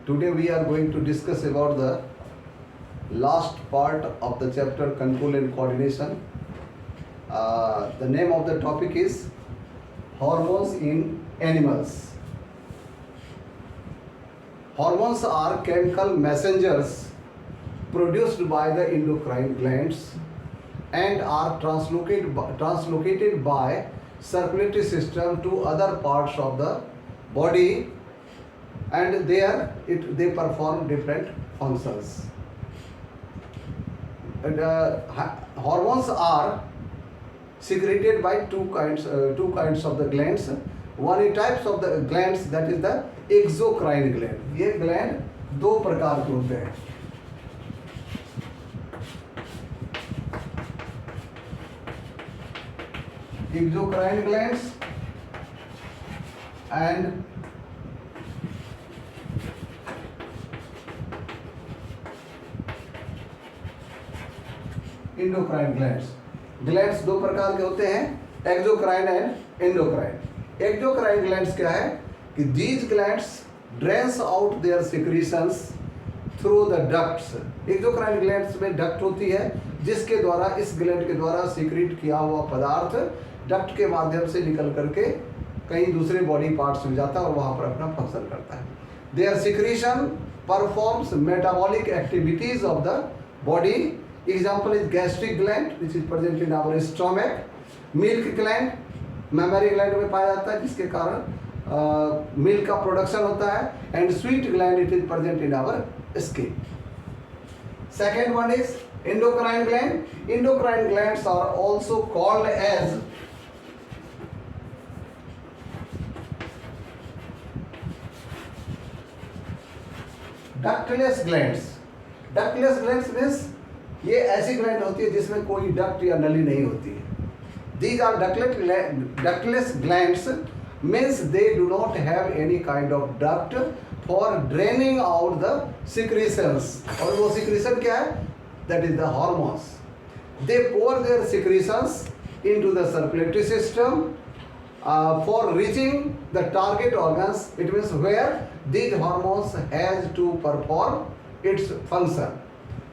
Today we are going to discuss about the last part of the chapter Control and Coordination. The name of the topic is Hormones in Animals. Hormones are chemical messengers produced by the endocrine glands and are translocated by circulatory system to other parts of the body, and they perform different functions. Hormones are secreted by two kinds of the glands. One types of the glands, that is the exocrine gland. ये gland दो प्रकार के होते हैं. Exocrine glands and endocrine glands. Glands दो प्रकार के होते हैं, exocrine and endocrine. Exocrine glands क्या है कि these glands drains out their secretions through the ducts. Exocrine glands में duct होती है जिसके द्वारा, इस gland के द्वारा secrete किया हुआ पदार्थ duct के माध्यम से निकल करके कहीं दूसरे body parts में जाता है और वहाँ पर अपना function करता है. Their secretion performs metabolic activities of the body. Example is gastric gland, which is present in our stomach. Milk gland mammary gland में पाया जाता है जिसके कारण मिल्क का प्रोडक्शन होता है. And sweat gland it is present in our skin. Second one is endocrine gland. Endocrine glands are also called as ductless glands. Ductless glands means ये ऐसी ग्लैंड होती है जिसमें कोई डक्ट या नली नहीं होती है. These are ductless glands means they do not have any kind of duct for draining out the secretions. और वो secretion क्या है? That is the hormones. They pour their secretions into the circulatory system for reaching the target organs. It means where these hormones has to perform its function.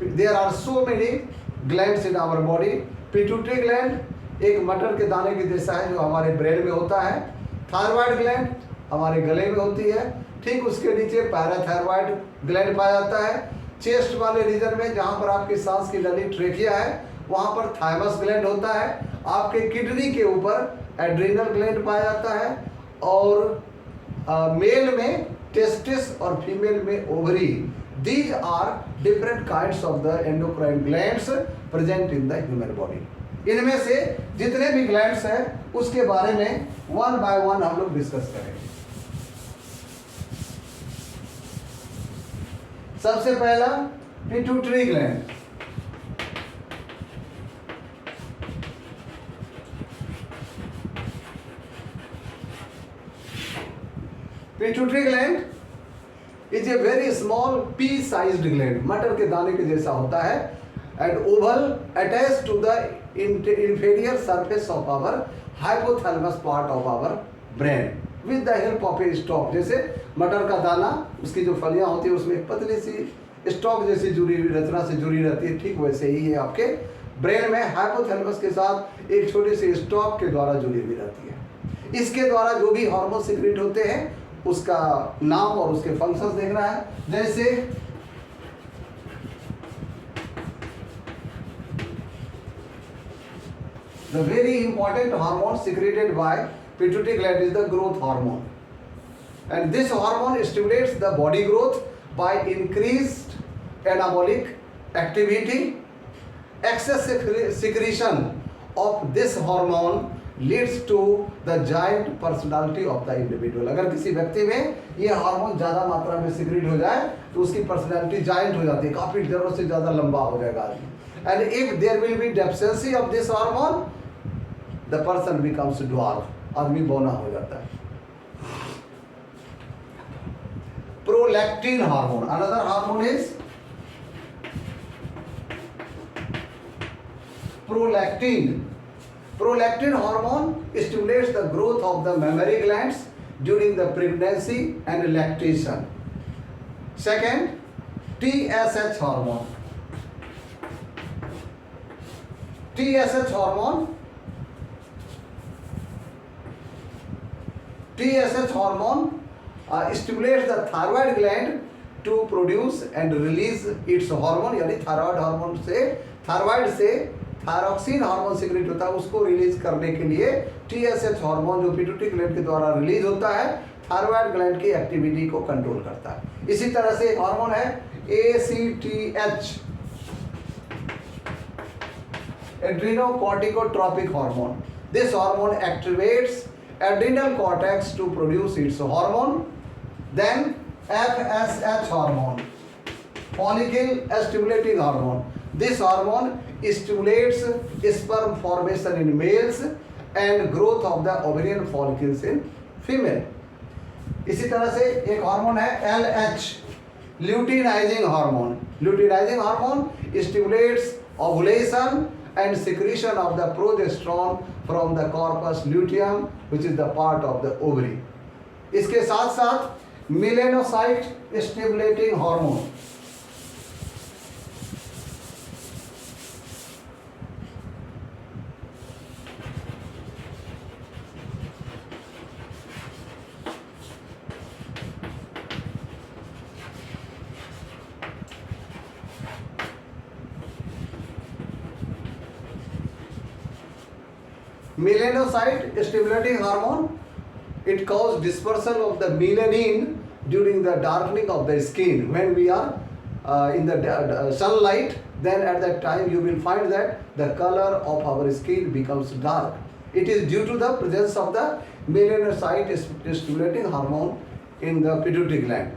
There are so many glands in our body. Pituitary gland एक मटर के दाने के जैसा है जो हमारे brain में होता है. थायराइड ग्लैंड हमारे गले में होती है. ठीक उसके नीचे पैराथायराइड ग्लैंड पाया जाता है. चेस्ट वाले रीजन में जहाँ पर आपकी सांस की नली ट्रेकिया है वहाँ पर थाइमस ग्लैंड होता है. आपके किडनी के ऊपर एड्रिनल ग्लैंड पाया जाता है. और मेल में टेस्टिस और फीमेल में ovary. These are different kinds of the endocrine glands present in the human body. इनमें से जितने भी glands हैं उसके बारे में one by one हम लोग डिस्कस करेंगे. सबसे पहला pituitary gland. Pituitary gland is a very small pea-sized gland. मटर के दाने के जैसा होता है and oval attached to the inferior surface of our hypothalamus part of our brain with the help of a stalk. जैसे मटर का दाना, उसकी जो फलियां होती है उसमें एक पतली सी स्टॉक जैसी जुड़ी रचना से जुड़ी रहती है. ठीक वैसे ही ये आपके ब्रेन में हाइपोथैलेमस के साथ एक छोटी सी स्टॉक के द्वारा जुड़ी हुई रहती है. इसके द्वारा जो भी हार्मोन सिक्रेट होते हैं उसका नाम और उसके फंक्शंस देखना है. जैसे the very important hormone secreted by pituitary gland is the growth hormone, and this hormone stimulates the body growth by increased anabolic activity. Excess secretion of this hormone leads to the giant personality of the individual. अगर किसी व्यक्ति में ये hormone ज़्यादा मात्रा में secrete हो जाए तो उसकी पर्सनालिटी जायंट हो जाती है, काफ़ी ज़रूरत से ज़्यादा लंबा हो जाएगा आदमी. And if there will be deficiency of this hormone, the person becomes dwarf. आदमी बौना हो जाता है. Prolactin hormone. Another hormone is prolactin. Prolactin hormone stimulates the growth of the mammary glands during the pregnancy and lactation. Second TSH hormone. TSH hormone, TSH hormone stimulates the thyroid gland to produce and release its hormone, यानी thyroid hormone से, thyroid से thyroxine hormone secrete होता है, उसको release करने के लिए TSH hormone जो पिट्यूटरी ग्लैंड के द्वारा रिलीज होता है, थायराइड ग्लैंड की एक्टिविटी को कंट्रोल करता है। इसी तरह से एक हार्मोन है ACTH, adrenocorticotropic hormone. This hormone activates adrenal cortex to produce its hormone. Then FSH hormone, follicle stimulating hormone. This hormone stimulates sperm formation in males and growth of the ovarian follicles in female. इसी तरह से एक hormone है LH, luteinizing hormone. Luteinizing hormone stimulates ovulation and secretion of the progesterone from the corpus luteum, which is the part of the ovary. इसके साथ साथ melanocyte stimulating hormone, melanocyte stimulating hormone, it causes dispersal of the melanin during the darkening of the skin. When we are in the sunlight, then at that time you will find that the color of our skin becomes dark. It is due to the presence of the melanocyte stimulating hormone in the pituitary gland.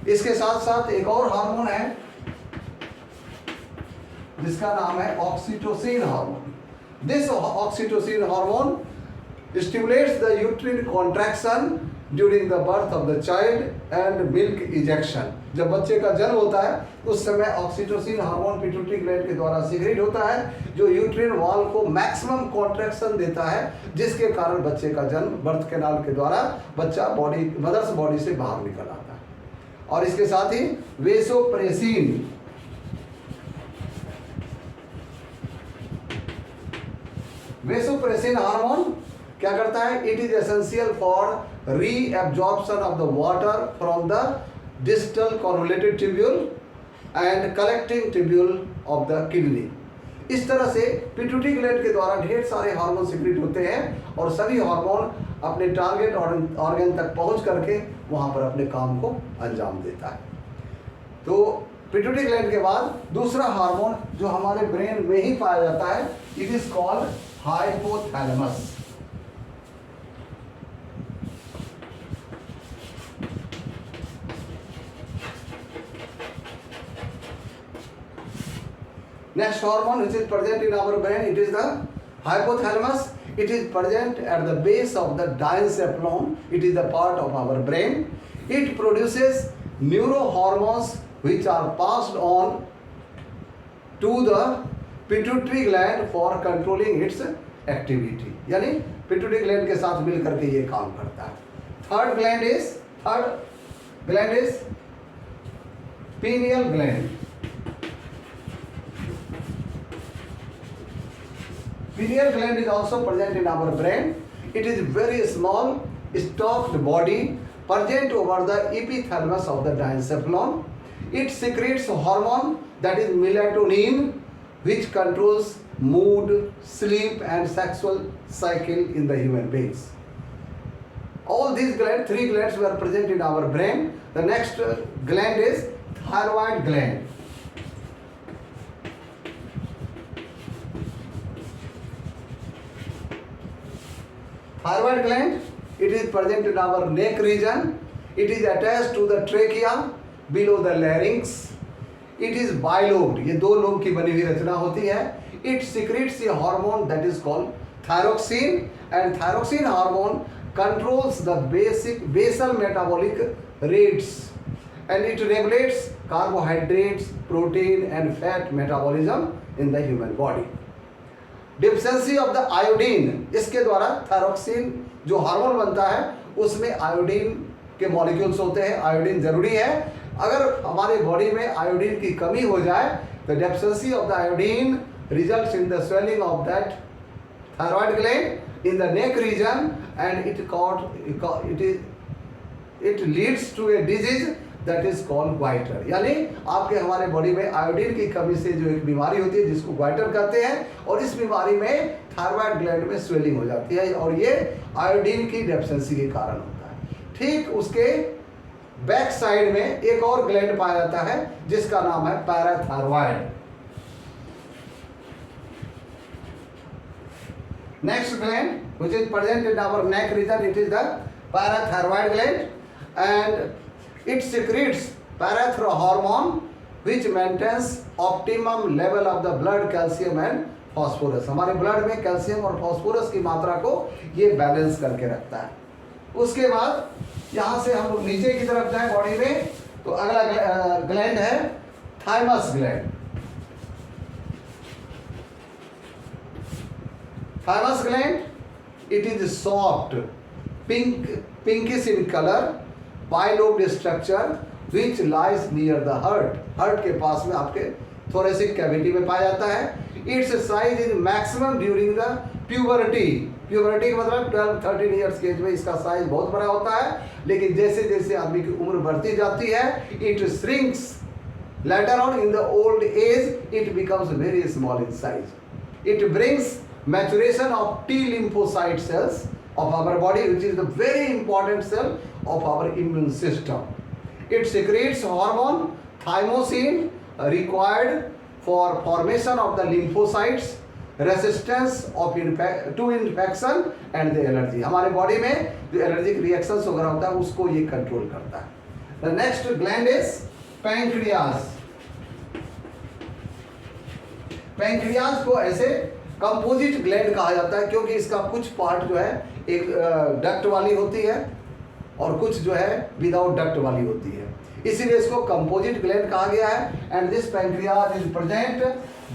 इसके साथ साथ एक और hormone है जिसका नाम है oxytocin hormone. This oxytocin hormone stimulates the uterine contraction during the birth of the child and milk ejection. जब बच्चे का जन्म होता है उस समय ऑक्सीटोसिन हार्मोन पिट्यूटरी ग्लैंड के द्वारा सीक्रेट होता है जो यूट्रिन वॉल को मैक्सिमम कॉन्ट्रैक्शन देता है, जिसके कारण बच्चे का जन्म बर्थ कैनाल के द्वारा बच्चा बॉडी मदर्स बॉडी से बाहर निकल आता है. और इसके साथ ही वेसोप्रेसिन, वेसोप्रेसिन हार्मोन क्या करता है? It is essential for reabsorption of the water from the distal convoluted tubule and collecting tubule of the kidney. इस तरह से पिट्यूटरी ग्लैंड के द्वारा ढेर सारे हार्मोन सीक्रेट होते हैं और सभी हार्मोन अपने टारगेट ऑर्गन तक पहुंच करके वहां पर अपने काम को अंजाम देता है. तो पिट्यूटरी ग्लैंड के बाद दूसरा हार्मोन जो हमारे ब्रेन में ही पाया जाता है, it is called hypothalamus. Next hormone which is present in our brain, it is the hypothalamus. It is present at the base of the diencephalon. It is the part of our brain. It produces neurohormones which are passed on to the pituitary gland for controlling its activity. यानी pituitary gland के साथ मिल करके ये काम करता है. Third gland is pineal gland. Pineal gland is also present in our brain. It is very small, stalked body present over the epithalamus of the diencephalon. It secretes hormone that is melatonin, which controls mood, sleep and sexual cycle in the human beings. All these glands, 3 glands were present in our brain. The next gland is thyroid gland. Thyroid gland, it is present in our neck region. It is attached to the trachea below the larynx. It is bilobed. ये 2 lobe की बनी हुई रचना होती है. It secretes a hormone that is called thyroxine, and thyroxine hormone controls the basal metabolic rates, and it regulates carbohydrates, protein and fat metabolism in the human body. Deficiency of the iodine, इसके द्वारा thyroxine जो hormone बनता है उसमें iodine के molecules होते हैं. Iodine जरूरी है अगर हमारे बॉडी में आयोडीन की कमी हो जाए तो deficiency of the iodine results in the swelling of that thyroid gland in the neck region and it leads to a disease that is called goitre. यानी आपके हमारे बॉडी में आयोडीन की कमी से जो एक बीमारी होती है जिसको ग्वाइटर कहते हैं, और इस बीमारी में थायराइड ग्लैंड में स्वेलिंग हो जाती है और ये आयोडीन की डेफिशिएंसी के कारण होता है। ठीक उसके बैक साइड में एक और ग्लैंड पाया जाता है जिसका नाम है parathyroid. Next gland which is present in our neck region, it is the parathyroid gland and it secretes parathormone which maintains optimum level of the blood calcium and phosphorus। हमारे ब्लड में calcium और phosphorus की मात्रा को ये balance करके रखता है। उसके बाद यहाँ से हम लोग नीचे की तरफ जाएं बॉडी में तो अगला ग्लैंड है thymus gland. Thymus gland it is soft pinkish in color bilobed structure which lies near the heart के पास में आपके thoracic cavity में पाया जाता है। its size is maximum during the puberty का मतलब 12-13 years के एज में इसका साइज बहुत बड़ा होता है, लेकिन जैसे जैसे आदमी की उम्र बढ़ती जाती है it shrinks later on in the old age it becomes very small in size। it brings maturation of T lymphocyte cells of our body which is the very important cell of our immune system। it secretes hormone thymosin required for formation of the lymphocytes, resistance of to infection and the allergy। हमारे body में जो allergic reactions वगैरह होता है उसको ये control करता है। The next gland is pancreas। Pancreas को ऐसे कंपोजिट ग्लैंड कहा जाता है क्योंकि इसका कुछ पार्ट जो है एक डक्ट वाली होती है और कुछ जो है विदाउट डक्ट वाली होती है, इसीलिए इसको कंपोजिट ग्लैंड कहा गया है। And this pancreas is present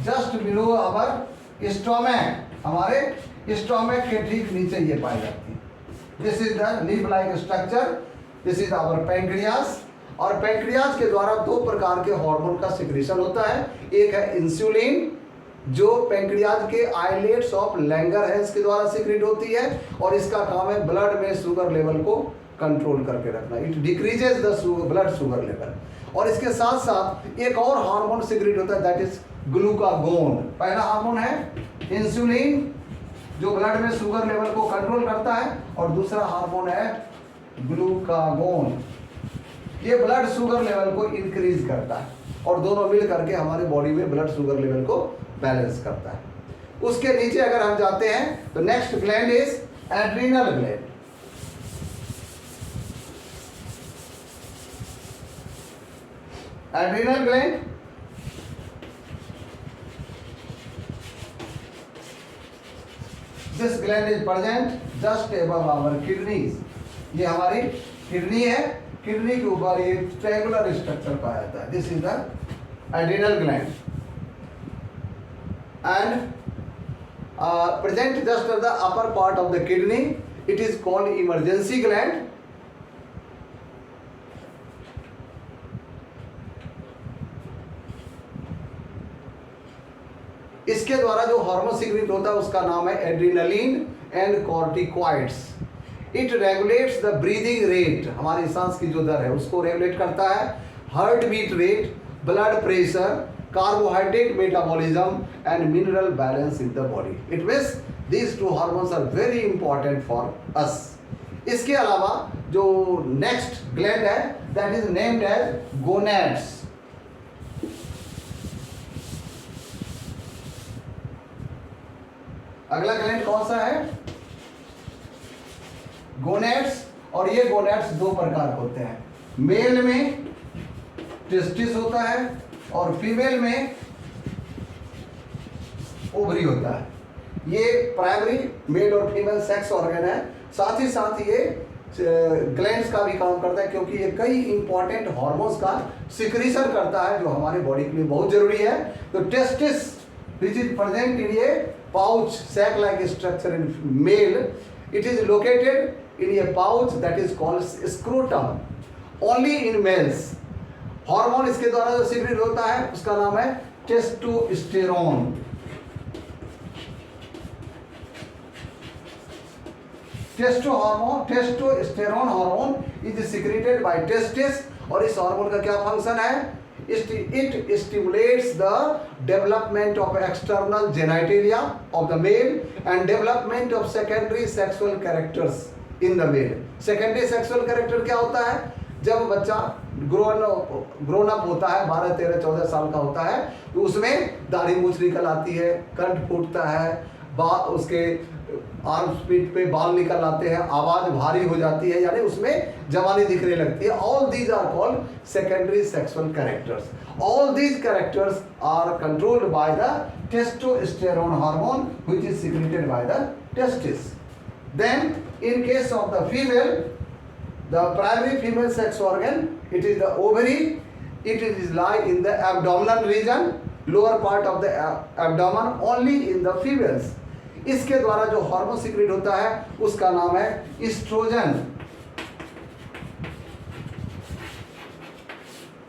just below our stomach. हमारे स्टोमक के ठीक नीचे ये पाई जाती है। This is the leaf like structure, this is our pancreas. और पैंक्रियाज के द्वारा दो प्रकार के हार्मोन का सिक्रीशन होता है। एक है इंसुलिन जो पैंक्रियाज के आइलेट्स ऑफ लैंगरहैंस के द्वारा सीक्रेट होती है और इसका काम है ब्लड में शुगर लेवल को कंट्रोल करके रखना। It decreases the blood sugar level. और इसके साथ साथ एक और हार्मोन सीक्रेट होता है दैट इज ग्लूकागोन। पहला हार्मोन है इंसुलिन जो ब्लड में शुगर लेवल को कंट्रोल करता है और दूसरा हार्मोन है ग्लूकागोन, ये ब्लड शुगर लेवल को इंक्रीज करता है और दोनों मिल करके हमारे बॉडी में ब्लड शुगर लेवल को बैलेंस करता है। उसके नीचे अगर हम जाते हैं तो next gland is adrenal gland. Adrenal gland this gland is present just above our kidneys. ये हमारी किडनी है, किडनी के ऊपर ये ट्रायंगुलर स्ट्रक्चर पाया जाता है। This is the adrenal gland and present just at the upper part of the kidney. It is called emergency gland। इसके द्वारा जो हार्मोन सीक्रेट होता है उसका नाम है adrenaline and corticoids. It regulates the breathing rate, हमारी सांस की जो दर है उसको रेगुलेट करता है, heart beat rate, blood pressure, carbohydrate metabolism and mineral balance in the body। It means these two hormones are very important for us। इसके अलावा जो next gland है that is named as gonads। अगला gland कौन सा है? Gonads. और ये गोनेड्स दो प्रकार के होते हैं, मेल में टेस्टिस होता है और फीमेल में ओवरी होता है। ये प्राइमरी मेल और फीमेल सेक्स ऑर्गन है। साथ ही साथ ये ग्लैंड्स का भी काम करता है क्योंकि ये कई इंपॉर्टेंट हार्मोन्स का सिक्रीशन करता है जो हमारे बॉडी के लिए बहुत जरूरी है। तो testis which is present in a pouch sac like structure in male, it is located in a pouch that is called scrotum only in males। Hormone इसके द्वारा जो सीक्रेट होता है उसका नाम है testosterone. Testosterone hormone is secreted bye testis, और इस हार्मोन का क्या फंक्शन है? It stimulates the development of external genitalia of the male and development of secondary sexual characters in the male. Secondary sexual character क्या होता है? जब बच्चा ग्रोन अप होता है, 12, 13, 14 साल का होता है, तो उसमें दाढ़ी मूंछ निकल आती है, कंठ फूटता है, उसके आर्म स्पीड पे बाल निकल आते हैं, आवाज भारी हो जाती है, यानी उसमें जवानी दिखने लगती है। All these are called secondary sexual characters. All these characters are controlled by the testosterone hormone which is secreted by the testis. Then in case of the female, the primary female sex organ, it is the ovary, it is lie in the abdominal region, lower part of the abdomen only in the females. इसके द्वारा जो hormone secrete होता है उसका नाम है oestrogen.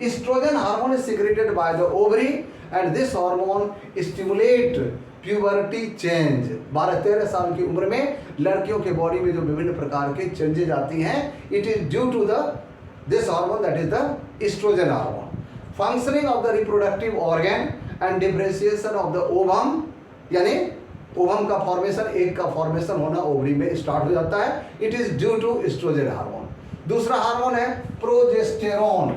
Oestrogen hormone is secreted by the ovary and this hormone stimulate puberty change. 12-13 साल की उम्र में लड़कियों के बॉडी में जो विभिन्न प्रकार के चेंजेस आती हैं, it is due to the this hormone, that is the oestrogen hormone. Functioning of the reproductive organ and differentiation of the ovum, यानी ओवम का फॉर्मेशन, एग का फॉर्मेशन होना ओवरी में स्टार्ट हो जाता है, it is due to oestrogen hormone. दूसरा hormone है progesterone.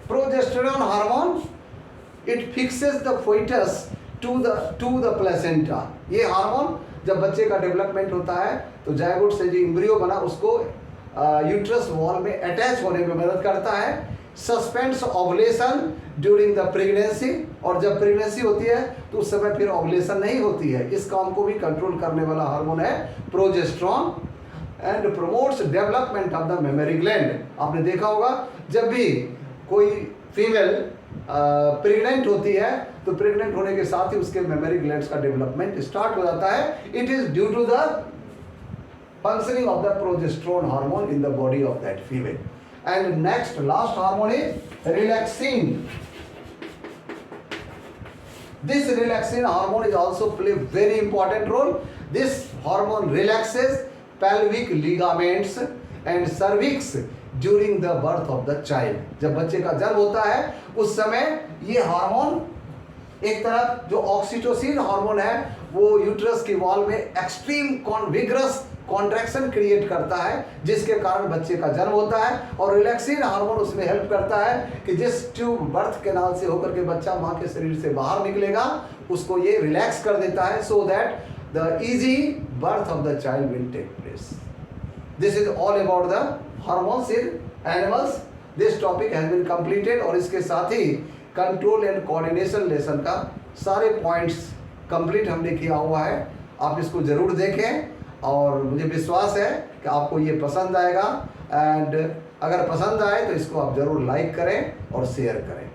Progesterone hormone it fixes the foetus to the placenta. ये हार्मोन जब बच्चे का डेवलपमेंट होता है तो जायगोट से जो एम्ब्रियो बना उसको यूट्रस वॉल में अटैच होने में मदद करता है। Suspends ovulation during the pregnancy, और जब प्रेगनेंसी होती है तो उस समय फिर ओवुलेशन नहीं होती है। इस काम को भी कंट्रोल करने वाला हार्मोन है progesterone. And promotes development of the memory gland. आपने देखा होगा जब भी कोई फीमेल प्रेग्नेंट होती है तो प्रेग्नेंट होने के साथ ही उसके मेमोरी ग्लैंड्स का डेवलपमेंट स्टार्ट हो जाता है। It is due to the functioning of the progesterone hormone in the body of that female. And next, last hormone is relaxin. This relaxin hormone is also play very important role. This hormone relaxes pelvic ligaments and cervix during the birth of the child. जब बच्चे का जन्म होता है उस समय ये hormone, एक तरफ जो ऑक्सीटोसिन हार्मोन है वो यूट्रस की वॉल में एक्सट्रीम विग्रस कॉन्ट्रैक्शन क्रिएट करता है, जिसके कारण बच्चे का जन्म होता है। और रिलैक्सिन हार्मोन उसमें हेल्प करता है कि जिस ट्यूब बर्थ कैनाल से होकर के बच्चा माँ के शरीर से बाहर निकलेगा उसको ये रिलैक्स कर देता है, so that the easy birth of the child will take place. This is all about the hormones in animals. This topic has been completed, और इसके साथ ही कंट्रोल एंड कोऑर्डिनेशन लेसन का सारे पॉइंट्स कंप्लीट हमने किया हुआ है। आप इसको जरूर देखें और मुझे विश्वास है कि आपको ये पसंद आएगा। एंड अगर पसंद आए तो इसको आप ज़रूर लाइक करें और शेयर करें।